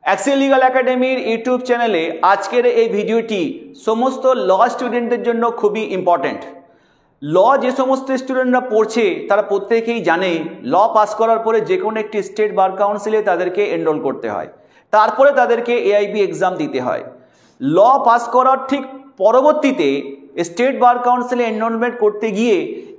Axis legal একাডেমির YouTube চ্যানেলে আজকের এই ভিডিওটি সমস্ত ল স্টুডেন্টদের জন্য খুবই ইম্পর্ট্যান্ট। ল যে সমস্ত স্টুডেন্টরা পড়ছে তারা প্রত্যেকেই জানে ল পাস করার পরে যে কোনো একটি স্টেট বার কাউন্সিলে তাদেরকে এনরোল করতে হয়, তারপরে তাদেরকে এআইবি এক্সাম দিতে হয়। ল পাস করার ঠিক পরবর্তীতে স্টেট বার কাউন্সিলে এনরোলমেন্ট করতে গিয়ে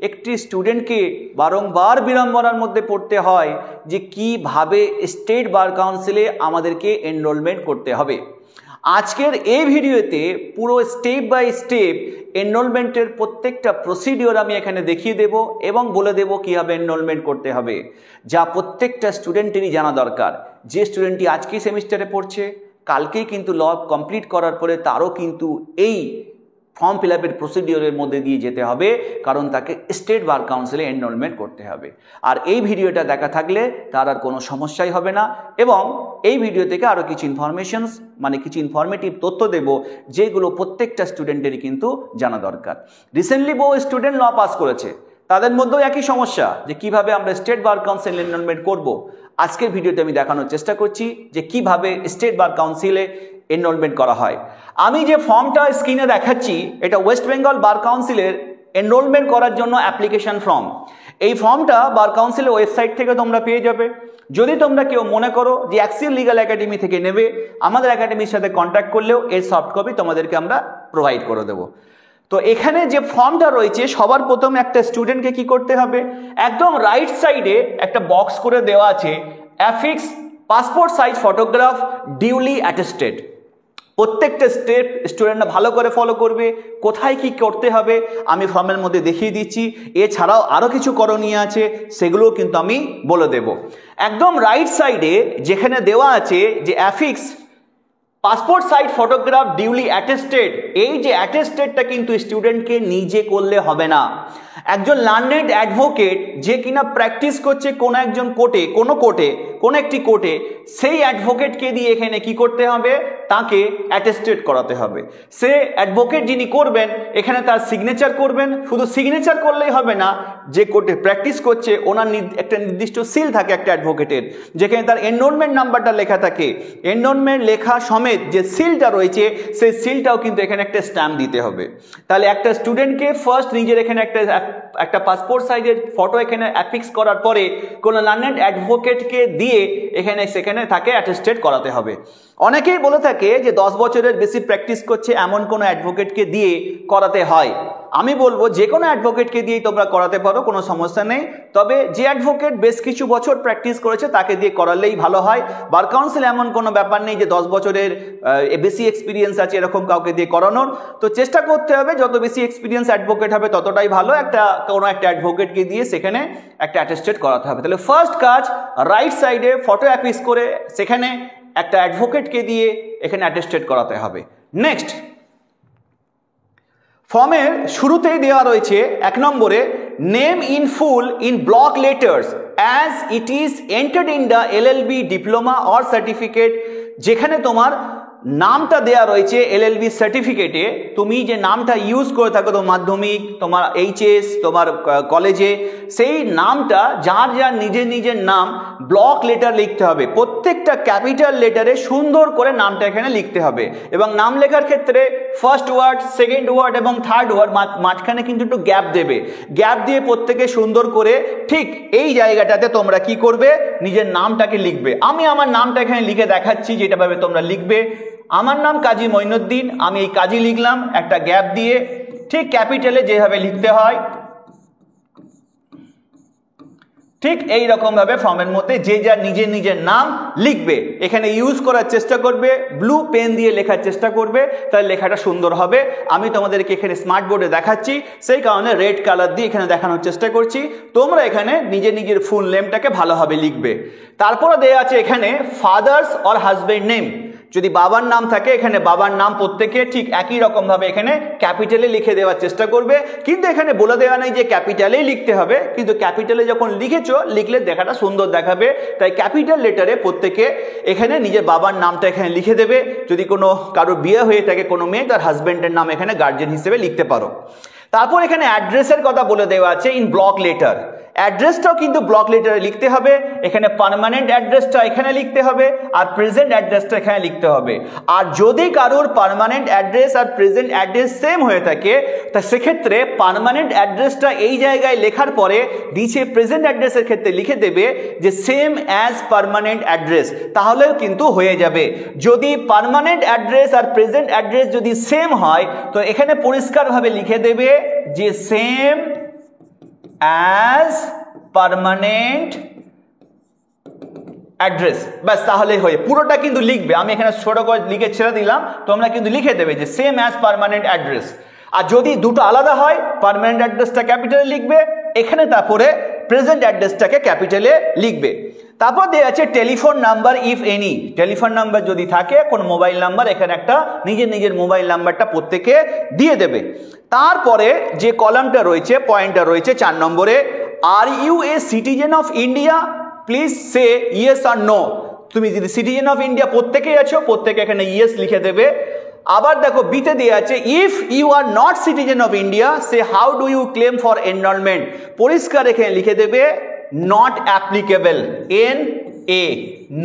একটি স্টুডেন্টকে বারংবার বিড়ম্বনার মধ্যে পড়তে হয় যে কিভাবে স্টেট বার কাউন্সিলে আমাদেরকে এনরোলমেন্ট করতে হবে। আজকের এই ভিডিওতে পুরো স্টেপ বাই স্টেপ এনরোলমেন্টের প্রত্যেকটা প্রসিডিওর আমি এখানে দেখিয়ে দেব এবং বলে দেব কীভাবে এনরোলমেন্ট করতে হবে, যা প্রত্যেকটা স্টুডেন্টেরই জানা দরকার। যে স্টুডেন্টটি আজকেই সেমিস্টারে পড়ছে, কালকেই কিন্তু ল কমপ্লিট করার পরে তারও কিন্তু এই ফর্ম ফিল আপের প্রসিডিওরের মধ্যে দিয়ে যেতে হবে, কারণ তাকে স্টেট বার কাউন্সিলে এনরোলমেন্ট করতে হবে। আর এই ভিডিওটা দেখা থাকলে তার আর কোনো সমস্যাই হবে না, এবং এই ভিডিও থেকে আরও কিছু ইনফরমেশনস কিছু ইনফরমেটিভ তথ্য দেব যেগুলো প্রত্যেকটা স্টুডেন্টেরই কিন্তু জানা দরকার। রিসেন্টলি বহু স্টুডেন্ট ল পাস করেছে, তাদের মধ্যেও একই সমস্যা যে কিভাবে আমরা স্টেট বার কাউন্সিল এনরোলমেন্ট করব। আজকের ভিডিওতে আমি দেখানোর চেষ্টা করছি যে কিভাবে স্টেট বার কাউন্সিলে এনরোলমেন্ট করা হয়। আমি যে ফর্মটা স্ক্রিনে দেখাচ্ছি এটা ওয়েস্ট বেঙ্গল বার কাউন্সিলের এনরোলমেন্ট করার জন্য অ্যাপ্লিকেশন ফর্ম। এই ফর্মটা বার কাউন্সিলের ওয়েবসাইট থেকে তোমরা পেয়ে যাবে। যদি তোমরা কেউ মনে করো যে অ্যাক্সিস লিগাল একাডেমি থেকে নেবে, আমাদের একাডেমির সাথে কন্ট্যাক্ট করলেও এর সফট কপি তোমাদেরকে আমরা প্রোভাইড করে দেবো। তো এখানে যে ফর্মটা রয়েছে, সবার প্রথমে একটা স্টুডেন্টকে কি করতে হবে, একদম রাইট সাইডে একটা বক্স করে দেওয়া আছে affix passport size photograph duly attested. প্রত্যেকটা স্টেপ স্টুডেন্টরা ভালো করে ফলো করবে। কোথায় কি করতে হবে আমি ফর্মের মধ্যে দেখিয়ে দিচ্ছি, এছাড়াও আরও কিছু করণীয় আছে সেগুলোও কিন্তু আমি বলে দেব। একদম রাইট সাইডে যেখানে দেওয়া আছে যে affix passport size photograph duly attested, এই যে অ্যাটেস্টেডটা কিন্তু স্টুডেন্টকে নিজে করলে হবে না। একজন লার্নেড অ্যাডভোকেট যে কিনা প্র্যাকটিস করছে কোনো একজন কোর্টে, কোনো একটি কোর্টে, সেই অ্যাডভোকেটকে দিয়ে এখানে কি করতে হবে, তাকে অ্যাটেস্টেড করাতে হবে। সে অ্যাডভোকেট যিনি করবেন এখানে তার সিগনেচার করবেন। শুধু সিগনেচার করলেই হবে না, যে কোর্টে প্র্যাকটিস করছে ওনার একটা নির্দিষ্ট সিল থাকে একটা অ্যাডভোকেটের, যেখানে তার এনরোলমেন্ট নাম্বারটা লেখা থাকে। এনরোলমেন্ট লেখা সমেত যে সিলটা রয়েছে সেই সিলটাও কিন্তু এখানে একটা স্ট্যাম্প দিতে হবে। তাহলে একটা স্টুডেন্টকে ফার্স্ট নিজের এখানে একটা পাসপোর্ট সাইজের ফটো এখানে অ্যাফিক্স করার পরে কোনো লার্নেড অ্যাডভোকেটকে দিয়ে সেখানে তাকে অ্যাটেস্টেড করাতে হবে। অনেকেই বলে থাকে যে 10 বছরের বেশি প্র্যাকটিস করছে এমন কোনো অ্যাডভোকেটকে দিয়ে করাতে হয়। আমি বলবো যে কোনো অ্যাডভোকেটকে দিয়েই তোমরা করাতে পারো, কোনো সমস্যা নেই। তবে যে অ্যাডভোকেট বেশ কিছু বছর প্র্যাকটিস করেছে তাকে দিয়ে করালেই ভালো হয়। বার কাউন্সিল এমন কোনো ব্যাপার নেই যে 10 বছরের বেশি এক্সপিরিয়েন্স আছে এরকম কাউকে দিয়ে করানোর। তো চেষ্টা করতে হবে যত বেশি এক্সপিরিয়েন্স অ্যাডভোকেট হবে ততটাই ভালো, কোনো একটা অ্যাডভোকেটকে দিয়ে সেখানে একটা অ্যাটেস্টেড করাতে হবে। তাহলে ফার্স্ট কাজ, রাইট সাইডে ফটো অ্যাফিক্স করে সেখানে একটা অ্যাডভোকেটকে দিয়ে এখানে অ্যাটেস্টেড করাতে হবে। নেক্সট, ফর্মের শুরুতেই দেওয়া রয়েছে 1 নম্বরে name in full in block letters as it is entered in the LLB diploma or certificate. যেখানে তোমার নামটা দেয়া রয়েছে এলএলবি সার্টিফিকেটে, তুমি যে নামটা ইউজ করে থাকো তোমার মাধ্যমিক, তোমার এইচএস, তোমার কলেজে, সেই নামটা যার নিজের নাম ব্লক লেটার লিখতে হবে। প্রত্যেকটা ক্যাপিটাল লেটারে সুন্দর করে নামটা এখানে লিখতে হবে। এবং নাম লেখার ক্ষেত্রে ফার্স্ট ওয়ার্ড, সেকেন্ড ওয়ার্ড এবং থার্ড ওয়ার্ড মাঝখানে কিন্তু একটু গ্যাপ দেবে। গ্যাপ দিয়ে প্রত্যেকে সুন্দর করে ঠিক এই জায়গাটাতে তোমরা কি করবে, নিজের নামটাকে লিখবে। আমি আমার নামটা এখানে লিখে দেখাচ্ছি যেটাভাবে তোমরা লিখবে। আমার নাম কাজী মঈনুদ্দিন, আমি এই কাজী লিখলাম একটা গ্যাপ দিয়ে, ঠিক ক্যাপিটালে যেভাবে লিখতে হয় ঠিক এই রকম ভাবে ফর্মের মধ্যে যে যার নিজের নাম লিখবে। এখানে ইউজ করার চেষ্টা করবে, ব্লু পেন দিয়ে লেখার চেষ্টা করবে, তাহলে লেখাটা সুন্দর হবে। আমি তোমাদেরকে এখানে স্মার্ট বোর্ডে দেখাচ্ছি, সেই কারণে রেড কালার দিয়ে এখানে দেখানোর চেষ্টা করছি। তোমরা এখানে নিজের ফুল নেমটাকে ভালোভাবে লিখবে। তারপরে দেওয়া আছে এখানে ফাদার্স অর হাজব্যান্ড নেম। যদি বাবার নাম থাকে এখানে বাবার নাম প্রত্যেকে ঠিক একই রকম ভাবে এখানে ক্যাপিটালে লিখে দেওয়ার চেষ্টা করবে। কিন্তু এখানে বলে দেওয়া নেই যে ক্যাপিটালেই লিখতে হবে, কিন্তু ক্যাপিটালে যখন লিখলে দেখাটা সুন্দর দেখাবে, তাই ক্যাপিটাল লেটারে প্রত্যেকে এখানে নিজের বাবার নামটা এখানে লিখে দেবে। যদি কোনো কারোর বিয়ে হয়ে থাকে কোনো মেয়ে, তার হাজব্যান্ডের নাম এখানে গার্জিয়ান হিসেবে লিখতে পারো। তারপর এখানে অ্যাড্রেসের কথা বলে দেওয়া আছে ইন ব্লক লেটার। অ্যাড্রেসটাও কিন্তু ব্লক লেটারে লিখতে হবে, এখানে পার্মানেন্ট অ্যাড্রেসটা এখানে লিখতে হবে, আর প্রেজেন্ট অ্যাড্রেসটা এখানে লিখতে হবে। আর যদি কারোর পার্মানেন্ট অ্যাড্রেস আর প্রেজেন্ট অ্যাড্রেস সেম হয়ে থাকে, তা সেক্ষেত্রে পার্মানেন্ট অ্যাড্রেসটা এই জায়গায় লেখার পরে নিচে প্রেজেন্ট অ্যাড্রেসের ক্ষেত্রে লিখে দেবে যে সেম অ্যাজ পার্মানেন্ট অ্যাড্রেস, তাহলেও কিন্তু হয়ে যাবে। যদি পার্মানেন্ট অ্যাড্রেস আর প্রেজেন্ট অ্যাড্রেস যদি সেম হয়, তো এখানে পরিষ্কারভাবে লিখে দেবে যে সেম অ্যাজ পার্মানেন্ট অ্যাড্রেস, ব্যাস তাহলেই হয়। পুরোটা কিন্তু লিখবে, আমি এখানে ছোট করে লিখে ছেড়ে দিলাম, তোমরা কিন্তু লিখে দেবে যে সেম অ্যাজ পার্মানেন্ট অ্যাড্রেস। আর যদি দুটো আলাদা হয়, পার্মানেন্ট অ্যাড্রেসটা ক্যাপিটালে লিখবে, এখানে তারপরে প্রেজেন্ট অ্যাড্রেসটাকে ক্যাপিটালে লিখবে। তারপর দেওয়া আছে telephone number if any, telephone number যদি থাকে, কোন মোবাইল নাম্বার, এখানে একটা নিজের মোবাইল নাম্বারটা প্রত্যেকে দিয়ে দেবে। তারপরে যে কলামটা রয়েছে, পয়েন্টটা রয়েছে 4 নম্বরে, are you a citizen of India, please say yes আর নো। তুমি যদি সিটিজেন অফ ইন্ডিয়া প্রত্যেকেই আছো, প্রত্যেকে এখানে ইয়েস লিখে দেবে। আবার দেখো বিতে দেওয়া আছে if you are not citizen of India say how do you claim for enrolment, পরিষ্কার এখানে লিখে দেবে not applicable, NA,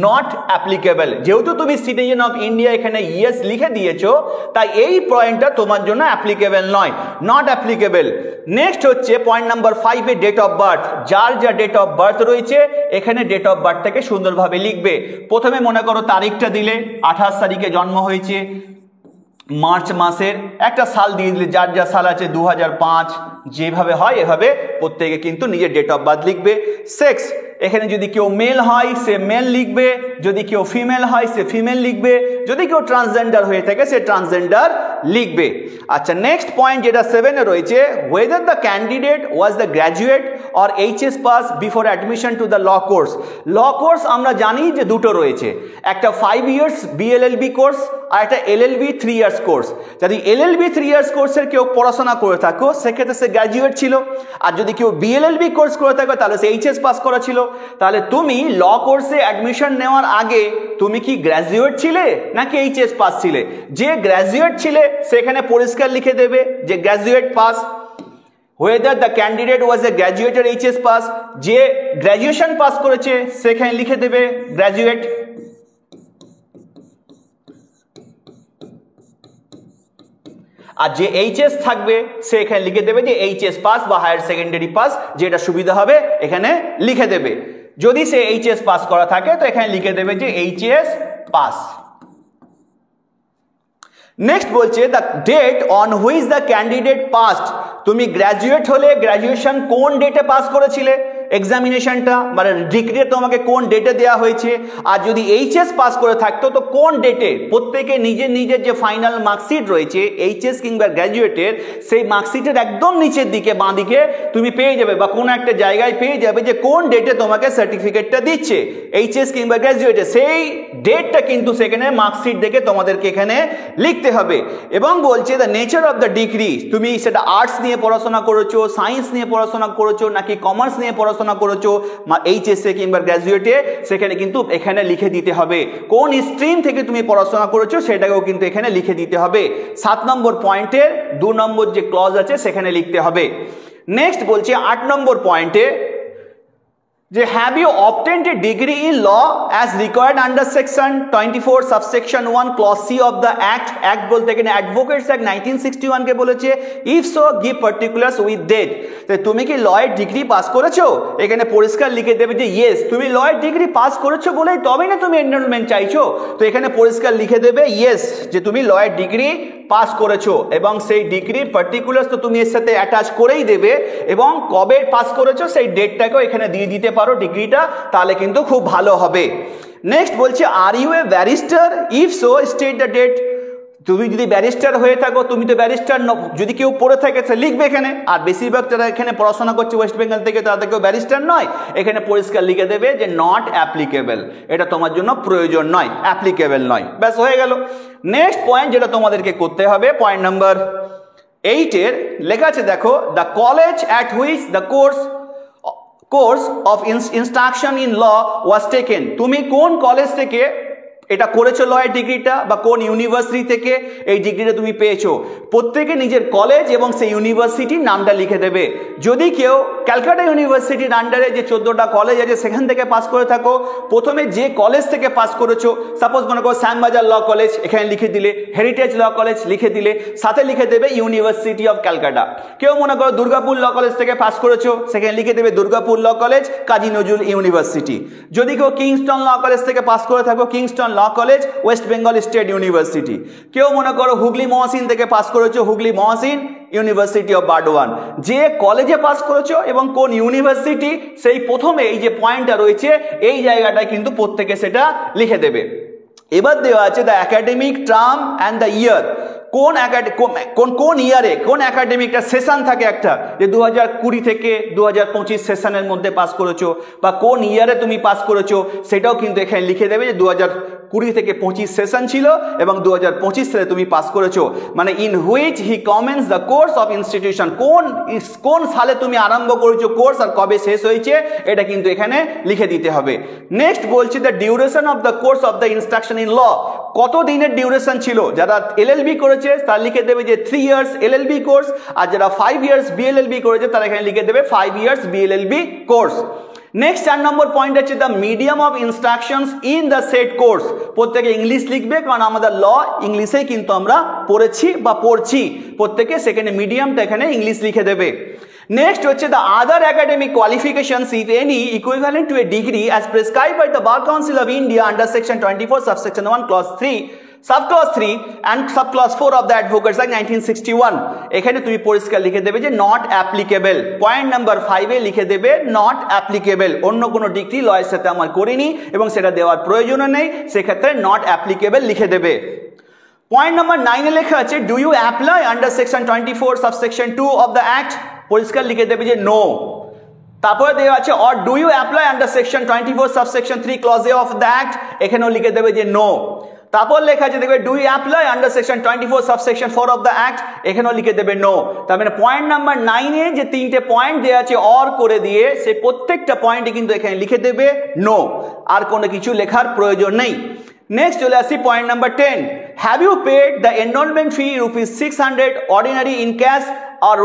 not applicable. যেহেতু তুমি সিটিজেন অফ ইন্ডিয়া এখানে ইয়েস লিখে দিয়েছো, তাই এই পয়েন্টটা তোমার জন্য অ্যাপ্লিকেবল নয়, নট অ্যাপ্লিকেবল। নেক্সট হচ্ছে পয়েন্ট নাম্বার 5 এ ডেট অফ বার্থ, যার যা ডেট অফ বার্থ রয়েছে এখানে ডেট অফ বার্থটাকে সুন্দরভাবে লিখবে। প্রথমে মনে করো তারিখটা দিলে, 28 তারিখে জন্ম হয়েছে, মার্চ মাসের একটা সাল দিয়ে দিলে, যার যা সাল আছে 2005, যেভাবে হয় এভাবে প্রত্যেকে কিন্তু নিজের ডেট অফ বার্থ লিখবে। সেক্স, এখানে যদি কেউ মেল হয় সে মেল লিখবে, যদি কেউ ফিমেল হয় সে ফিমেল লিখবে, যদি কেউ ট্রান্সজেন্ডার হয়ে থাকে সে ট্রান্সজেন্ডার লিখবে। আচ্ছা, নেক্সট পয়েন্ট যেটা 7 এ রয়েছে, whether the candidate was the graduate or HS pass before admission to the law course. Law course আমরা জানি যে দুটো রয়েছে, একটা 5 ইয়ার্স BLLB কোর্স আর একটা LLB 3 ইয়ার্স কোর্স। যদি LLB 3 ইয়ার্স কোর্সের কেউ পড়াশোনা করে থাকো, সেক্ষেত্রে সে গ্র্যাজুয়েট ছিল। আর যদি কেউ BLLB কোর্স করে থাকো, তাহলে সে HS পাস করা ছিল। তাহলে তুমি ল কোর্সে অ্যাডমিশন নেওয়ার আগে তুমি কি গ্র্যাজুয়েট ছিলে নাকি HS পাস ছিলে? যে গ্র্যাজুয়েট ছিলে সেখানে পরিষ্কার লিখে দেবে যে graduate pass. whether the candidate was a graduate or HS pass, যে গ্র্যাজুয়েশন পাস করেছে সেখানে লিখে দেবে গ্র্যাজুয়েট। আর যে HS থাকবে সে এখানে লিখে দেবে যে HS পাস বা হায়ার সেকেন্ডারি পাস, যেটা সুবিধা হবে এখানে লিখে দেবে। যদি সে HS পাস করা থাকে তো এখানে লিখে দেবে যে HS পাস। নেক্সট বলছে the date on which the candidate passed, তুমি গ্র্যাজুয়েট হলে গ্র্যাজুয়েশন কোন ডেটে পাস করেছিলে, এক্সামিনেশনটা মানে ডিগ্রি তোমাকে কোন ডেটে দেওয়া হয়েছে। আর যদি HS পাস করে থাকতো তো কোন ডেটে, প্রত্যেকে নিজের যে ফাইনাল মার্কশিট রয়েছে HS কিংবা গ্র্যাজুয়েটের, সেই মার্কশিটের একদম নিচের দিকে বাঁ দিকে তুমি পেয়ে যাবে বা কোনো একটা জায়গায় পেয়ে যাবে যে কোন ডেটে তোমাকে সার্টিফিকেটটা দিচ্ছে HS কিংবা গ্র্যাজুয়েটের, সেই ডেটটা কিন্তু সেখানে মার্কশিট দেখে তোমাদেরকে এখানে লিখতে হবে। এবং বলছে the nature of the degree, তুমি সেটা আর্টস নিয়ে পড়াশোনা করেছো, সায়েন্স নিয়ে পড়াশোনা করেছো নাকি কমার্স নিয়ে পড়াশোনা করেছো HS এ কিংবা গ্র্যাজুয়েটে, সেখানে কিন্তু এখানে লিখে দিতে হবে। কোন স্ট্রিম থেকে তুমি পড়াশোনা করেছো সেটাকেও কিন্তু এখানে লিখে দিতে হবে। 7 নম্বর পয়েন্টের 2 নম্বর যে ক্লজ আছে সেখানে লিখতে হবে। নেক্সট বলছে 8 নম্বর পয়েন্টে যে have you obtained a degree in law as required under section 24 subsection 1 clause C of the act বলতে এখানে অ্যাডভোকেটস অ্যাক্ট 1961 কে বলেছে। If so give particulars with date, তুমি কি লয়ের ডিগ্রি পাস করেছো, এখানে পরিষ্কার লিখে দেবে যে ইয়েস, তুমি লয়ের ডিগ্রি পাস করেছো বলেই তবেই না তুমি এনরোলমেন্ট চাইছো, তো এখানে পরিষ্কার লিখে দেবে ইয়েস যে তুমি লয়ের ডিগ্রি পাস করেছো, এবং সেই ডিগ্রির পার্টিকুলার্স তো তুমি এর সাথে অ্যাটাচ করেই দেবে, এবং কবে পাস করেছো সেই ডেটটাকেও এখানে দিয়ে দিতে পারো ডিগ্রিটা, তাহলে কিন্তু খুব ভালো হবে। নেক্সট বলছে are you a barrister, if so state the date, তুমি যদি ব্যারিস্টার হয়ে থাকো, তুমি তো ব্যারিস্টার, যদি কেউ পড়ে থাকে সে লিখবে এখানে। আর বেশিরভাগ যারা এখানে পড়াশোনা করছে ওয়েস্ট বেঙ্গল থেকে তাদের কেউ ব্যারিস্টার নয়, এখানে পরিষ্কার লিখে দেবে যে নট অ্যাপ্লিকেবল, এটা তোমার জন্য প্রয়োজন নয়, অ্যাপ্লিকেবল নয়, ব্যাস হয়ে গেল। নেক্সট পয়েন্ট যেটা তোমাদেরকে করতে হবে, পয়েন্ট নাম্বার 8 এর লেখা আছে দেখো, the college at which the course of instruction in law was taken, তুমি কোন কলেজ থেকে এটা করেছো লয়ের ডিগ্রিটা বা কোন ইউনিভার্সিটি থেকে এই ডিগ্রিটা তুমি পেয়েছো, প্রত্যেকে নিজের কলেজ এবং সেই ইউনিভার্সিটির নামটা লিখে দেবে। যদি কেউ ক্যালকাটা ইউনিভার্সিটির আন্ডারে যে 14টা কলেজ আছে সেখান থেকে পাস করে থাকো, প্রথমে যে কলেজ থেকে পাস করেছো, সাপোজ মনে করো শ্যামবাজার ল কলেজ, এখানে লিখে দিলে হেরিটেজ ল কলেজ লিখে দিলে, সাথে লিখে দেবে ইউনিভার্সিটি অফ ক্যালকাটা। কেউ মনে করো দুর্গাপুর ল কলেজ থেকে পাস করেছো, সেখানে লিখে দেবে Durgapur Law College Kazi Nazrul University. যদি কেউ কিংস্টন ল কলেজ থেকে পাস করে থাকো, Kingston Law College West Bengal State University. কেউ মনে করো হুগলি মহসিন থেকে পাস করেছো, হুগলি মহসিন ইউনিভার্সিটি অফ বার্ডওয়ান। যে কলেজে পাস করেছো এবং কোন ইউনিভার্সিটি সেই প্রথমে এই যে পয়েন্টটা রয়েছে এই জায়গাটায় কিন্তু প্রত্যেকে সেটা লিখে দেবে। এবার দেওয়া আছে the academic term and the year. কোন ইয়ারে কোন একাডেমিকটা সেশন থাকে একটা, যে 2020 থেকে 2025 সেশনের মধ্যে পাস করেছো বা কোন ইয়ারে তুমি পাস করেছো সেটাও কিন্তু এখানে লিখে দেবে যে 2020 থেকে 25 সেশন ছিল এবং 2025 সালে তুমি পাস করেছো, মানে in which he commence the course of institution, কোন সালে তুমি আরম্ভ করেছো কোর্স আর কবে শেষ হয়েছে এটা কিন্তু এখানে লিখে দিতে হবে। নেক্সট বলছি the duration of the course of the instruction in law, কত দিনের ডিউরেশন ছিল। যারা এলএলবি করেছে তারা লিখে দেবে যে 3 ইয়ার্স এলএলবি কোর্স, আর যারা 5 ইয়ার্স বিএলএলবি করেছে তারা এখানে লিখে দেবে 5 ইয়ার্স বিএলএলবি কোর্স। নেক্সট 4 নম্বর পয়েন্ট হচ্ছে the medium of instructions in the set course. প্রত্যেকে ইংলিশ লিখবে, কারণ আমাদের ল ইংলিশেই কিন্তু আমরা পড়েছি বা পড়ছি, প্রত্যেকে সেখানে মিডিয়ামটা এখানে ইংলিশ লিখে দেবে। নেক্সট হচ্ছে the other academic qualifications if any equivalent to a degree as prescribed by the Bar Council of India under section 24 subsection 1 clause 3 subclause 3 and subclause 4 of the Advocates Act 1961 এখানে তুমি পরিষ্কার লিখে দেবে যে not applicable. Point number 5 এ লিখে দেবে not applicable, অন্য কোনো ডিগ্রি লয়ের সাথে আমার করিনি এবং সেটা দেওয়ার প্রয়োজনও নেই, সেক্ষেত্রে নট অ্যাপ্লিকেবল লিখে দেবে। পয়েন্ট নাম্বার 9 এ লেখা আছে do you apply under section 24 subsection 2 of the act, পরিষ্কার লিখে দেবে যে নো। তারপরে দেওয়া আছে or do you apply under section 24 subsection 3 clause A of the act, এখানেও লিখে দেবে যে নো। তারপর লেখা আছে দেখবে do you apply under section 24 subsection 4 of the act, এখানেও লিখে দেবে নো। তার মানে পয়েন্ট নাম্বার 9 এ যে 3টে পয়েন্ট দেওয়া আছে অর করে দিয়ে সেই প্রত্যেকটা পয়েন্টে কিন্তু এখানে লিখে দেবে নো, আর কোনো কিছু লেখার প্রয়োজন নেই। নেক্সট চলে আসি point number 10, have you paid the enrolment fee ₹600 ordinary in cash আর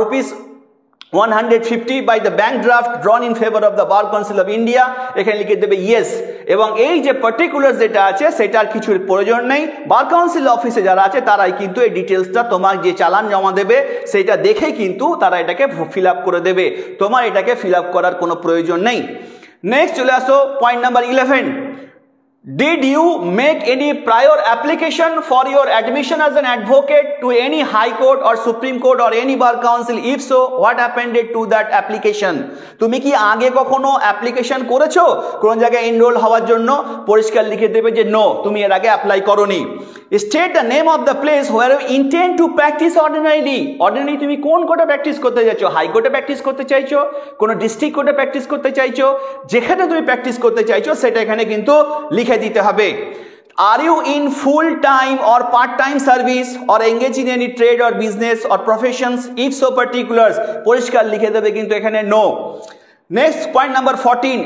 ₹150 by the bank draft drawn in favor of the Bar Council of India, এখানে লিখে দেবে ইয়েস। এবং এই যে পার্টিকুলার যেটা আছে সেটার কিছুর প্রয়োজন নেই, বার কাউন্সিল অফিসে যারা আছে তারাই কিন্তু এই ডিটেলসটা তোমার যে চালান জমা দেবে সেটা দেখে কিন্তু তারা এটাকে ফিল আপ করে দেবে, তোমার এটাকে ফিল আপ করার কোনো প্রয়োজন নেই। নেক্সট চলে আসো point number 11, did you make any prior application for your admission as an advocate to any high court or supreme court or any bar council? If so, what happened to that application? তুমি কি আগে কখনো application করেছো কোন জায়গায় enrol হওয়ার জন্য? পরিষ্কার লিখে দেবে যে নো, তুমি এর আগে অ্যাপ্লাই করোনি। State the name of the place where you intend to practise ordinarily. Ordinary তুমি কোন কোর্টে প্র্যাকটিস করতে চাইছো? হাইকোর্টে প্র্যাকটিস করতে চাইছো, কোনো ডিস্ট্রিক্ট কোর্টে প্র্যাকটিস করতে চাইছো, যেখানে তুমি প্র্যাকটিস করতে চাইছো সেটা এখানে কিন্তু লিখে দিতে হবে। Are you in full time or part time service or engage in any trade or business or professions if so particulars, পরিষ্কার লিখে দেবে কিন্তু এখানে no. Next point number 14,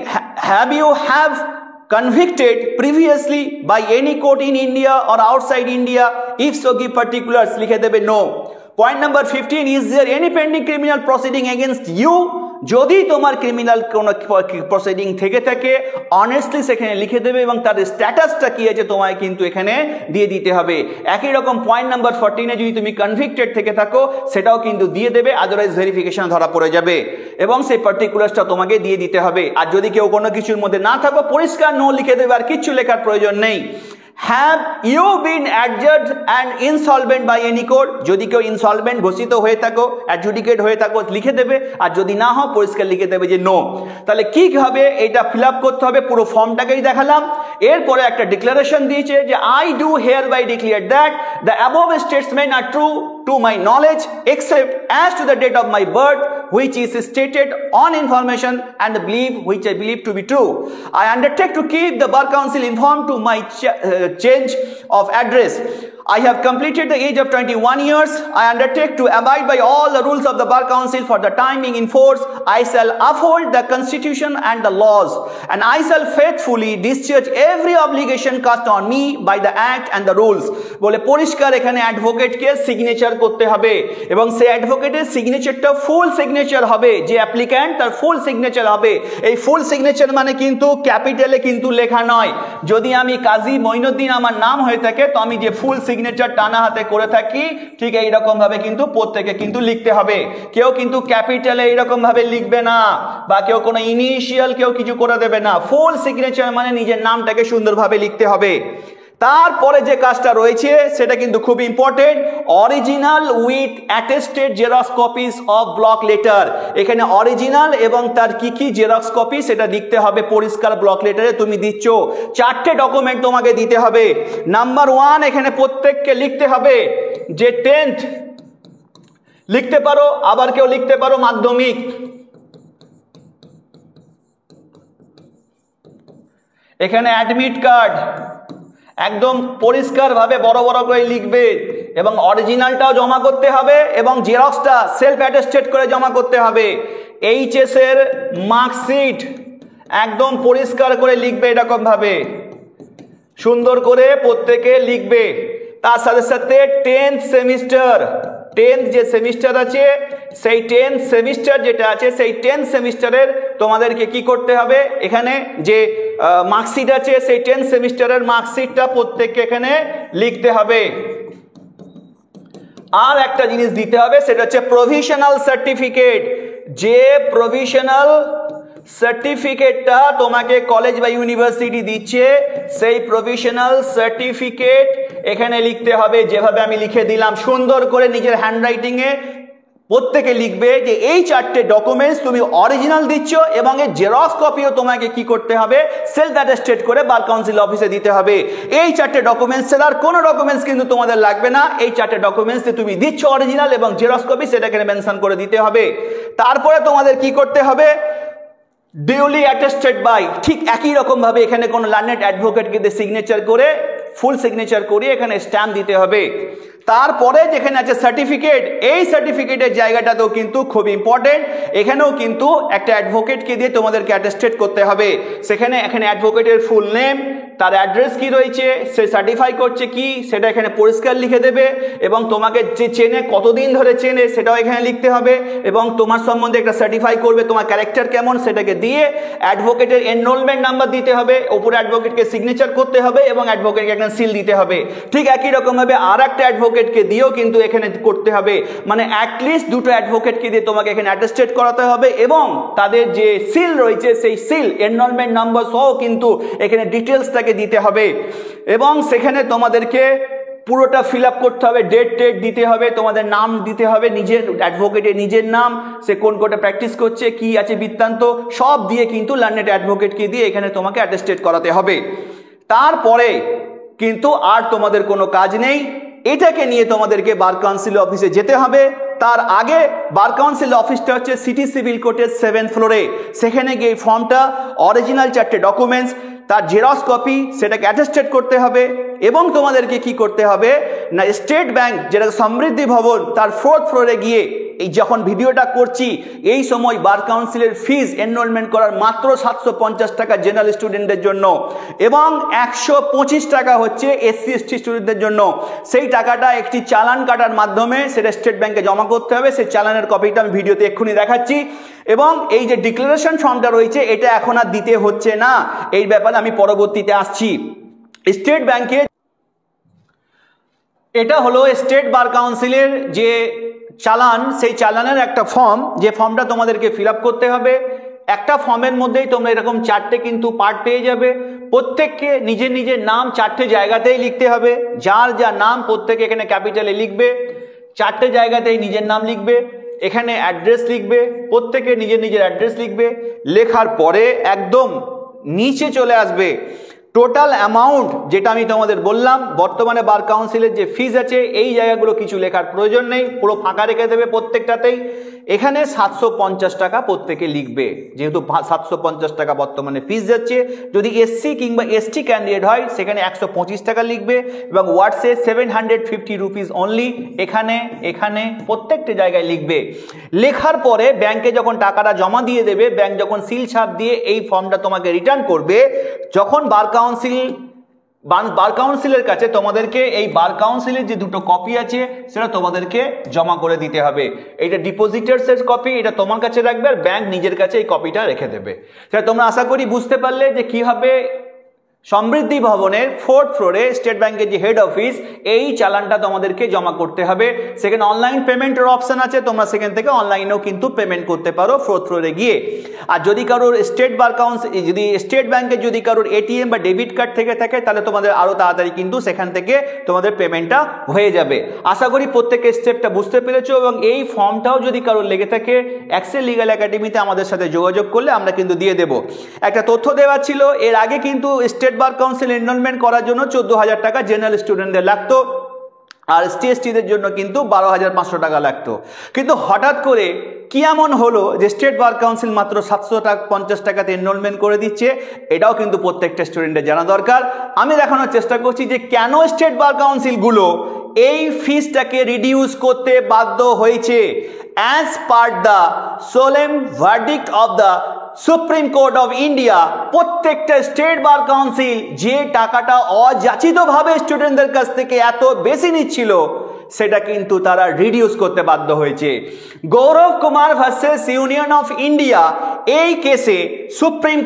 have you have convicted previously by any court in India or outside India? If so, give particulars, লিখে দেবে no. Point number 15, is there any pending criminal proceeding against you? যদি তোমার criminal কোনো proceeding থেকে থাকে honestly সেখানে লিখে দেবে এবং তার স্ট্যাটাসটা কি আছে তোমায় কিন্তু এখানে দিয়ে দিতে হবে। একই রকম পয়েন্ট নাম্বার 14 এ যদি তুমি কনভিক্টেড থেকে থাকো সেটাও কিন্তু দিয়ে দেবে, আদারওয়াইজ ভেরিফিকেশন ধরা পড়ে যাবে এবং সেই পার্টিকুলারসটা তোমাকে দিয়ে দিতে হবে। আর যদি কেউ কোনো কিছুর মধ্যে না থাকো পরিষ্কার নো লিখে দেবে, আর কিচ্ছু লেখার প্রয়োজন নেই। Have you been adjudged and insolvent by any court? যদি কেউ ইনসলভেন্ট ঘোষিত হয়ে থাকো, অ্যাডজুডিকেট হয়ে থাকো লিখে দেবে, আর যদি না হও পরিষ্কার লিখে দেবে যে নো। তাহলে কি হবে এটা ফিল আপ করতে হবে, পুরো ফর্মটাকেই দেখালাম। এরপরে একটা ডিক্লারেশন দিয়েছে যে I do hereby declare that the above statement are true to my knowledge except as to the date of my birth which is stated on information and the belief which I believe to be true. I undertake to keep the Bar Council informed to my change of address. I have completed the age of 21 years. I undertake to abide by all the rules of the Bar Council for the time being in force. I shall uphold the Constitution and the laws, and I shall faithfully discharge every obligation cast on me by the Act and the rules. বলে পরিষ্কার এখানে অ্যাডভোকেটকে signature করতে হবে এবং সেই অ্যাডভোকেটের সিগনেচারটা full signature হবে, যে applicant তার ফুল সিগনেচার হবে। এই ফুল সিগনেচার মানে কিন্তু ক্যাপিটালে কিন্তু লেখা নয়। যদি আমি কাজী মঈনুদ্দিন আমার নাম হয়ে থাকে তো আমি যে ফুল সিগনেচার টানা হাতে করে থাকি ঠিক এইরকম ভাবে কিন্তু প্রত্যেকে কিন্তু লিখতে হবে। কেউ কিন্তু ক্যাপিটালে এইরকম ভাবে লিখবে না বা কেউ কোনো ইনিশিয়াল কেউ কিছু করে দেবে না। ফুল সিগনেচার মানে নিজের নামটাকে সুন্দরভাবে লিখতে হবে। তারপরে যে কাজটা রয়েছে সেটা কিন্তু খুব important, original with attested xerox copies of block letter. এখানে অরিজিনাল এবং তার কি কি জেরক্স কপি সেটা লিখতে হবে পরিষ্কার ব্লক লেটারে তুমি দিচ্ছ। 4টে ডকুমেন্ট তোমাকে দিতে হবে। নাম্বার 1 এখানে প্রত্যেককে লিখতে হবে যে 10th লিখতে পারো, আবার কেউ লিখতে পারো মাধ্যমিক। এখানে অ্যাডমিট কার্ড একদম পরিষ্কারভাবে বড় বড় করে লিখবে এবং অরিজিনালটাও জমা করতে হবে এবং জেরক্সটা সেলফ অ্যাটেস্টেড করে জমা করতে হবে। এইচএস এর মার্কশিট একদম পরিষ্কার করে লিখবে, এরকম ভাবে সুন্দর করে প্রত্যেকে লিখবে। তার সাথে সাথে 10th সেমিস্টার, 10th যে সেমিস্টার আছে সেই 10th সেমিস্টার যেটা আছে সেই 10th সেমিস্টারের তোমাদেরকে কি করতে হবে, এখানে যে মার্কশিট আছে সেই 10th সেমিস্টারের মার্কশিটটা প্রত্যেককে এখানে লিখতে হবে। আর একটা জিনিস দিতে হবে সেটা হচ্ছে প্রভিশনাল সার্টিফিকেট। যে প্রভিশনাল সার্টিফিকেটটা তোমাকে কলেজ বা ইউনিভার্সিটি দিচ্ছে সেই প্রভিশনাল সার্টিফিকেট এখানে লিখতে হবে, যেভাবে আমি লিখে দিলাম সুন্দর করে নিজের হ্যান্ডরাইটিংয়ে প্রত্যেকে লিখবে যে এই 4টে ডকুমেন্টস তুমি অরিজিনাল দিচ্ছ এবং এর জেরক্স কপিও তোমাকে কি করতে হবে সেলফ অ্যাটেস্টেড করে বার কাউন্সিল অফিসে দিতে হবে। এই 4টে ডকুমেন্টস ছাড়া কোনো ডকুমেন্টস কিন্তু তোমাদের লাগবে না। এই 4টে ডকুমেন্টস যে তুমি দিচ্ছ অরিজিনাল এবং জেরক্স কপি সেটা এখানে মেনশন করে দিতে হবে। তারপরে তোমাদের কি করতে হবে, ডিউলি অ্যাটেস্টেড বাই, ঠিক একই রকম ভাবে এখানে কোন লার্নেড অ্যাডভোকেটকে দিয়ে সিগনেচার করে ফুল সিগনেচার করিয়ে এখানে স্ট্যাম্প দিতে হবে। তারপরে যেখানে আছে সার্টিফিকেট, এই সার্টিফিকেটের জায়গাটাতেও কিন্তু খুব ইম্পর্টেন্ট। এখানেও কিন্তু একটা অ্যাডভোকেটকে দিয়ে তোমাদেরকে অ্যাটেস্টেড করতে হবে। সেখানে এখানে অ্যাডভোকেটের ফুল নেম, তার অ্যাড্রেস কি রয়েছে, সে সার্টিফাই করছে কি সেটা এখানে পরিষ্কার লিখে দেবে এবং তোমাকে যে চেনে কতদিন ধরে চেনে সেটাও এখানে লিখতে হবে এবং তোমার সম্বন্ধে একটা সার্টিফাই করবে তোমার ক্যারেক্টার কেমন সেটাকে দিয়ে অ্যাডভোকেটের এনরোলমেন্ট নাম্বার দিতে হবে, ওপরে অ্যাডভোকেটকে সিগনেচার করতে হবে এবং অ্যাডভোকেটকে একটা সিল দিতে হবে। ঠিক একই রকমভাবে আর একটা অ্যাডভোকেটকে দিয়েও কিন্তু এখানে করতে হবে, মানে অ্যাটলিস্ট 2টো অ্যাডভোকেটকে দিয়ে তোমাকে এখানে অ্যাটেস্টেড করাতে হবে এবং তাদের যে সিল রয়েছে সেই সিল এনরোলমেন্ট নাম্বার সহ কিন্তু এখানে ডিটেলসটাকে দিতে হবে এবং সেখানে তোমাদেরকে পুরোটা ফিল আপ করতে হবে, ডেট দিতে হবে, তোমাদের নাম দিতে হবে, নিজের অ্যাডভোকেটের নিজের নাম, সে কোন কোর্টে প্র্যাকটিস করছে, কি আছে বৃত্তান্ত, সব দিয়ে কিন্তু লার্নেড অ্যাডভোকেটকে দিয়ে এখানে তোমাকে অ্যাটেস্টেড করাতে হবে। তারপরে কিন্তু আর তোমাদের কোনো কাজ নেই, এটাকে নিয়ে তোমাদেরকে বার কাউন্সিল অফিসে যেতে হবে। তার আগে বার কাউন্সিল অফিসটা হচ্ছে সিটি সিভিল কোর্টের 7th ফ্লোরে। সেখানে গিয়ে ফর্মটা অরিজিনাল 4টে ডকুমেন্টস, তার জেরক্স কপি সেটাকে অ্যাটেস্টেড করতে হবে এবং তোমাদেরকে কি করতে হবে না স্টেট ব্যাংক যেটা সমৃদ্ধি ভবন তার 4th ফ্লোরে গিয়ে, এই যখন ভিডিওটা করছি এই সময় বার কাউন্সিলের ফিজ এনরোলমেন্ট করার মাত্র 750 টাকা জেনারেল স্টুডেন্টদের জন্য এবং 125 টাকা হচ্ছে SC ST স্টুডেন্টদের জন্য। সেই টাকাটা একটি চালান কাটার মাধ্যমে সেটা স্টেট ব্যাংকে জমা করতে হবে। সেই চালানের কপিটা আমি ভিডিওতে এক্ষুনি দেখাচ্ছি এবং এই যে ডিক্লারেশন ফর্মটা রয়েছে এটা এখন আর দিতে হচ্ছে না, এই ব্যাপারে আমি পরবর্তীতে আসছি। স্টেট ব্যাংকে এটা হলো স্টেট বার কাউন্সিলের যে চালান, সেই চালানের একটা ফর্ম, যে ফর্মটা তোমাদেরকে ফিল আপ করতে হবে। একটা ফর্মের মধ্যেই তোমরা এরকম 4টে কিন্তু পার্ট পেয়ে যাবে। প্রত্যেককে নিজের নিজের নাম 4টে জায়গাতেই লিখতে হবে, যার যা নাম প্রত্যেকে এখানে ক্যাপিটালে লিখবে, 4টে জায়গাতেই নিজের নাম লিখবে, এখানে অ্যাড্রেস লিখবে, প্রত্যেকে নিজের নিজের অ্যাড্রেস লিখবে। লেখার পরে একদম নিচে চলে আসবে, টোটাল অ্যামাউন্ট যেটা আমি তোমাদের বললাম, বর্তমানে বার কাউন্সিলের যে ফিজ আছে এই জায়গাগুলো কিছু লেখার প্রয়োজন নেই, পুরো ফাঁকা রেখে দেবে প্রত্যেকটাতেই। এখানে 750 টাকা প্রত্যেকে লিখবে, যেহেতু 750 টাকা বর্তমানে ফিজ যাচ্ছে। যদি এসসি কিংবা এসটি ক্যান্ডিডেট হয় সেখানে 125 টাকা লিখবে, এবং ওয়ার্ডসে 750 রুপিস অনলি এখানে এখানে প্রত্যেকটা জায়গায় লিখবে। লেখার পরে ব্যাংকে যখন টাকাটা জমা দিয়ে দেবে, ব্যাংক যখন সিল ছাপ দিয়ে এই ফর্মটা তোমাকে রিটার্ন করবে, যখন বার কাউন্সিলের কাছে তোমাদেরকে এই বার কাউন্সিলের যে দুটো কপি আছে সেটা তোমাদেরকে জমা করে দিতে হবে। এটা ডিপোজিটার্সের কপি, এটা তোমার কাছে রাখবে, আর ব্যাংক নিজের কাছে এই কপিটা রেখে দেবে। সেটা তোমরা আশা করি বুঝতে পারলে যে কিভাবে সমৃদ্ধি ভবনের 4th ফ্লোরে স্টেট ব্যাংকের যে হেড অফিস, এই চালানটা তোমাদেরকে জমা করতে হবে। সেখানে অনলাইন পেমেন্টের অপশন আছে, তোমরা সেখান থেকে অনলাইনেও কিন্তু পেমেন্ট করতে পারো 4th ফ্লোরে গিয়ে। আর যদি কারোর স্টেট বার কাউন্সিল, যদি স্টেট ব্যাংকে যদি কারোর এটিএম বা ডেবিট কার্ড থেকে থাকে, তাহলে তোমাদের আরও তাড়াতাড়ি কিন্তু সেখান থেকে তোমাদের পেমেন্টটা হয়ে যাবে। আশা করি প্রত্যেকের স্টেপটা বুঝতে পেরেছো, এবং এই ফর্মটাও যদি কারোর লেগে থাকে এক্সেল লিগাল একাডেমিতে আমাদের সাথে যোগাযোগ করলে আমরা কিন্তু দিয়ে দেবো। একটা তথ্য দেওয়া ছিল, এর আগে কিন্তু স্টেট বার কাউন্সিল এনরোলমেন্ট করার জন্য 14,000 টাকা জেনারেল স্টুডেন্টদের লাগতো, আর এসটি/এসটিদের জন্য কিন্তু 12,500 টাকা লাগতো। কিন্তু হঠাৎ করে কি এমন হলো যে স্টেট বার কাউন্সিল মাত্র 750 টাকাতে এনরোলমেন্ট করে দিচ্ছে? এটাও কিন্তু প্রত্যেকটা স্টুডেন্টের জানা দরকার। আমি দেখানোর চেষ্টা করছি যে কেন স্টেট বার কাউন্সিলগুলো এই ফিসটাকে রিডিউস করতে বাধ্য হয়েছে। As per the সোলেম verdict of the supreme court of India, প্রত্যেকটা স্টেট বার কাউন্সিল যে টাকাটা অযাচিতভাবে স্টুডেন্টদের কাছ থেকে এত বেশি নিচ্ছিল, সেটা কিন্তু তারা রিডিউস করতে বাধ্য হয়েছে। Gaurav Kumar versus Union of India, এই কেসে সুপ্রিম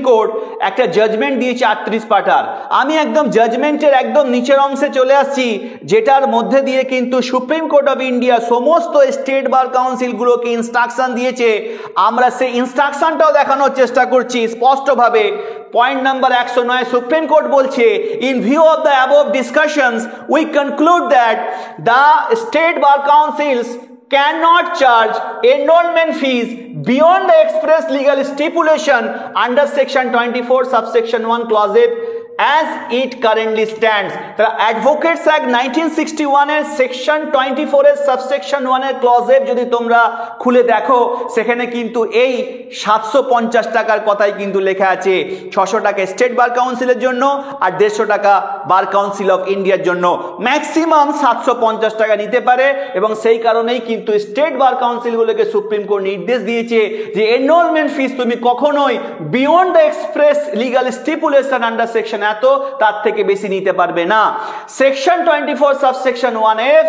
কোর্ট একটা জাজমেন্ট দিয়েছে 38 পাতার। আমি একদম জাজমেন্টের একদম নিচের অংশে চলে আসছি, যেটার মধ্যে দিয়ে কিন্তু সুপ্রিম কোর্ট অফ ইন্ডিয়া সমস্ত স্টেট বার কাউন্সিলগুলোকে ইনস্ট্রাকশন দিয়েছে। আমরা সেই ইনস্ট্রাকশনটাও দেখানোর চেষ্টা করছি স্পষ্টভাবে। পয়েন্ট নাম্বার 109, সুপ্রিম কোর্ট বলছে, in view of the above discussions we conclude that the state bar council's cannot charge enrollment fees beyond the express legal stipulation under section 24 subsection 1 clause F as it currently stands. The Advocates Act 1961 এর section 24 এর subsection 1 এর clause F যদি তোমরা খুলে দেখো, সেখানে কিন্তু এই 750 টাকার কথাই কিন্তু লেখা আছে। 600 টাকা স্টেট বার কাউন্সিলের জন্য আর 150 টাকা বার কাউন্সিল অফ ইন্ডিয়ার জন্য। ম্যাক্সিমাম 750 টাকা নিতে পারে, এবং সেই কারণেই কিন্তু স্টেট বার কাউন্সিলগুলোকে সুপ্রিম কোর্ট নির্দেশ দিয়েছে যে এনরোলমেন্ট ফিস তুমি কখনোই beyond the express legal stipulation under section এত তার থেকে বেশি নিতে পারবে না। Section 24 subsection 1F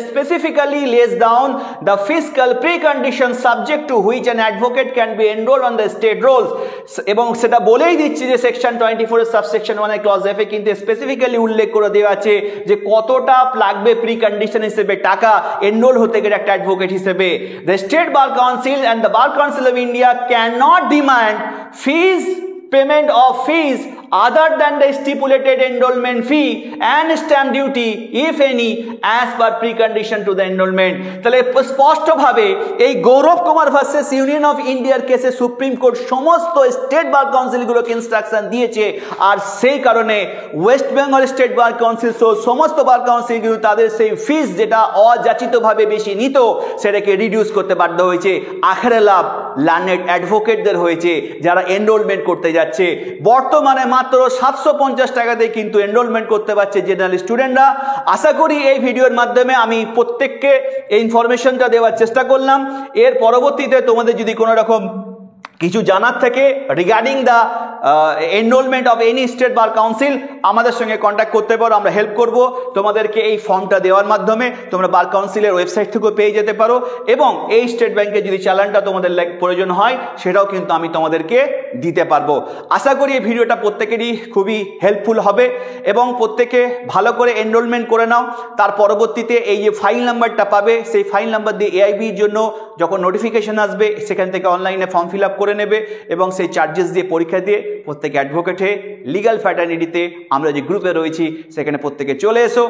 specifically lays down the fiscal precondition subject to which an advocate can be enrolled on the state rolls, এবং সেটা বলেই দিচ্ছি যে সেকশন 24 এর সাবসেকশন 1 এর ক্লজ F এ কিন্তু স্পেসিফিক্যালি উল্লেখ করে দেওয়া আছে যে কতটা লাগবে প্রিকন্ডিশন হিসেবে টাকা এনরোল হতে গেলে একটা অ্যাডভোকেট হিসেবে। The State Bar Council and the Bar Council of India cannot demand payment of fees other than the stipulated enrollment fee and stamp duty if any as per precondition to the enrollment। তাহলে স্পষ্ট ভাবে এই গৌরব Kumar versus Union of ইন্ডিয়ার কেসে supreme court সমস্ত state bar কাউন্সিলগুলোকে instruction দিয়েছে, আর সেই কারণে West Bengal state bar council সহ সমস্ত বার কাউন্সিলগুলো তাদের সেই ফিস যেটা অযাচিতভাবে বেশি নিত সেটাকে রিডিউস করতে বাধ্য হয়েছে। আখেরে লাভ লার্নেড অ্যাডভোকেটদের হয়েছে যারা এনরোলমেন্ট করতে যাচ্ছে। বর্তমানে মাত্র 750 টাকাতে কিন্তু এনরোলমেন্ট করতে পারছে জেনারেল স্টুডেন্টরা। আশা করি এই ভিডিওর মাধ্যমে আমি প্রত্যেককে এই ইনফরমেশনটা দেওয়ার চেষ্টা করলাম। এর পরবর্তীতে তোমাদের যদি কোনো রকম কিছু জানার থাকে regarding the enrolment of any state bar council, আমাদের সঙ্গে কন্ট্যাক্ট করতে পারো, আমরা হেল্প করব তোমাদেরকে। এই ফর্মটা দেওয়ার মাধ্যমে তোমরা বার কাউন্সিলের ওয়েবসাইট থেকেও পেয়ে যেতে পারো, এবং এই স্টেট ব্যাংকে যদি চালানটা তোমাদের প্রয়োজন হয় সেটাও কিন্তু আমি তোমাদেরকে দিতে পারবো। আশা করি এই ভিডিওটা প্রত্যেকেরই খুবই হেল্পফুল হবে, এবং প্রত্যেকে ভালো করে এনরোলমেন্ট করে নাও। তার পরবর্তীতে এই যে ফাইল নাম্বারটা পাবে, সেই ফাইল নাম্বার দিয়ে এআইবির জন্য যখন নোটিফিকেশন আসবে সেখান থেকে অনলাইনে ফর্ম ফিল আপ করে নেবে, এবং সেই চার্জেস দিয়ে পরীক্ষা দিয়ে প্রত্যেকে অ্যাডভোকেট হয়ে লিগাল ফ্র্যাটার্নিটিতে আমরা যে গ্রুপে রয়েছি সেখানে প্রত্যেকে চলে এসো।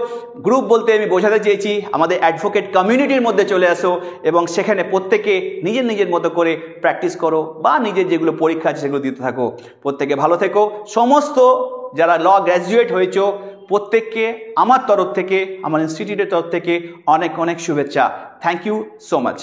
গ্রুপ বলতে আমি বোঝাতে চেয়েছি আমাদের অ্যাডভোকেট কমিউনিটির মধ্যে চলে আসো, এবং সেখানে প্রত্যেকে নিজের নিজের মতো করে প্র্যাকটিস করো, বা নিজের যেগুলো পরীক্ষা আছে সেগুলো ক্লাসেগুলো দিতে থাকো। প্রত্যেকে ভালো থেকো। সমস্ত যারা ল গ্র্যাজুয়েট হয়েছো প্রত্যেককে আমার তরফ থেকে, আমার ইনস্টিটিউটের তরফ থেকে অনেক অনেক শুভেচ্ছা। Thank you so much.